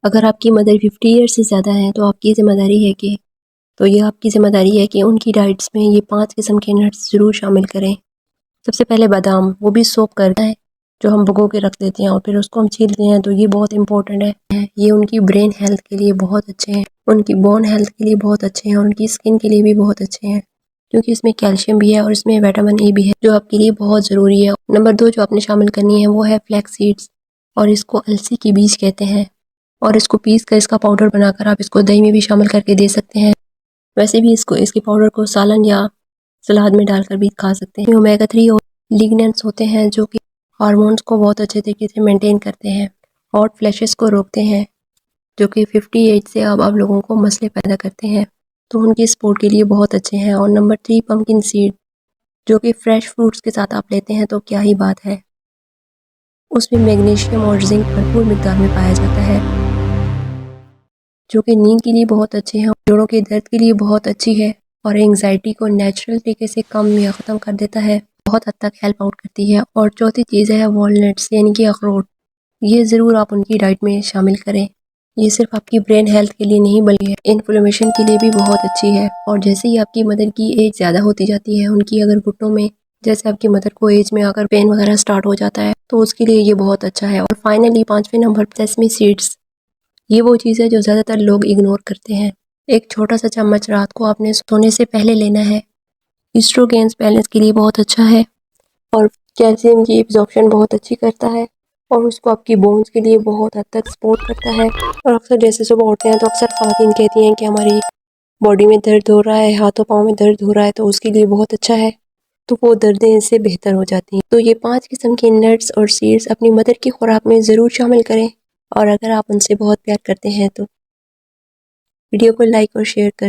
अगर आपकी mother 50 year से ज़्यादा है तो आपकी ज़िम्मेदारी है कि ये आपकी ज़िम्मेदारी है कि उनकी डाइट्स में ये 5 किस्म के नट्स ज़रूर शामिल करें। सबसे पहले बादाम, वो भी सोक करना है, जो हम भिगो के रख देते हैं और फिर उसको हम छीलते हैं, तो ये बहुत इंपॉर्टेंट है। ये उनकी ब्रेन हेल्थ के लिए बहुत अच्छे हैं, उनकी बोन हेल्थ के लिए बहुत अच्छे हैं और उनकी स्किन के लिए भी बहुत अच्छे हैं, क्योंकि इसमें कैल्शियम भी है और इसमें विटामिन ए भी है, जो आपके लिए बहुत ज़रूरी है। नंबर 2 जो आपने शामिल करनी है वो है फ्लैक्स सीड्स, और इसको अलसी के बीज कहते हैं, और इसको पीस कर इसका पाउडर बनाकर आप इसको दही में भी शामिल करके दे सकते हैं। वैसे भी इसके पाउडर को सालन या सलाद में डालकर भी खा सकते हैं। ओमेगा 3 और लिग्नेंट्स होते हैं जो कि हार्मोन्स को बहुत अच्छे तरीके से मेंटेन करते हैं, हॉट फ्लैशेस को रोकते हैं, जो कि 50 एज से अब लोगों को मसले पैदा करते हैं, तो उनकी सपोर्ट के लिए बहुत अच्छे हैं। और नंबर 3 पम्पकिन सीड, जो कि फ्रेश फ्रूट्स के साथ आप लेते हैं तो क्या ही बात है। उसमें मैग्नीशियम और जिंक भरपूर मिकदार में पाया जाता है, जो कि नींद के लिए बहुत अच्छे हैं, जोड़ों के दर्द के लिए बहुत अच्छी है और एंग्जाइटी को नेचुरल तरीके से कम या ख़त्म कर देता है, बहुत हद तक हेल्प आउट करती है। और चौथी चीज़ है वॉलनट्स यानी कि अखरोट, ये ज़रूर आप उनकी डाइट में शामिल करें। ये सिर्फ आपकी ब्रेन हेल्थ के लिए नहीं बल्कि इन्फ्लेमेशन के लिए भी बहुत अच्छी है। और जैसे ही आपकी मदर की एज ज़्यादा होती जाती है, उनकी अगर घुटनों में, जैसे आपकी मदर को एज में आकर पेन वगैरह स्टार्ट हो जाता है, तो उसके लिए ये बहुत अच्छा है। और फाइनली 5वें नंबर पर सेसमी सीड्स, ये वो चीज़ है जो ज़्यादातर लोग इग्नोर करते हैं। एक छोटा सा चम्मच रात को आपने सोने से पहले लेना है। एस्ट्रोजेंस बैलेंस के लिए बहुत अच्छा है और कैल्शियम की एब्जॉर्प्शन बहुत अच्छी करता है, और उसको आपकी बोन्स के लिए बहुत हद तक सपोर्ट करता है। और अक्सर जैसे सुबह उठते हैं तो अक्सर ख़वातीन कहती हैं कि हमारी बॉडी में दर्द हो रहा है, हाथों पाँव में दर्द हो रहा है, तो उसके लिए बहुत अच्छा है, तो वो दर्दें इससे बेहतर हो जाती हैं। तो ये 5 किस्म के नट्स और सीड्स अपनी मदर की खुराक में ज़रूर शामिल करें, और अगर आप उनसे बहुत प्यार करते हैं तो वीडियो को लाइक और शेयर कर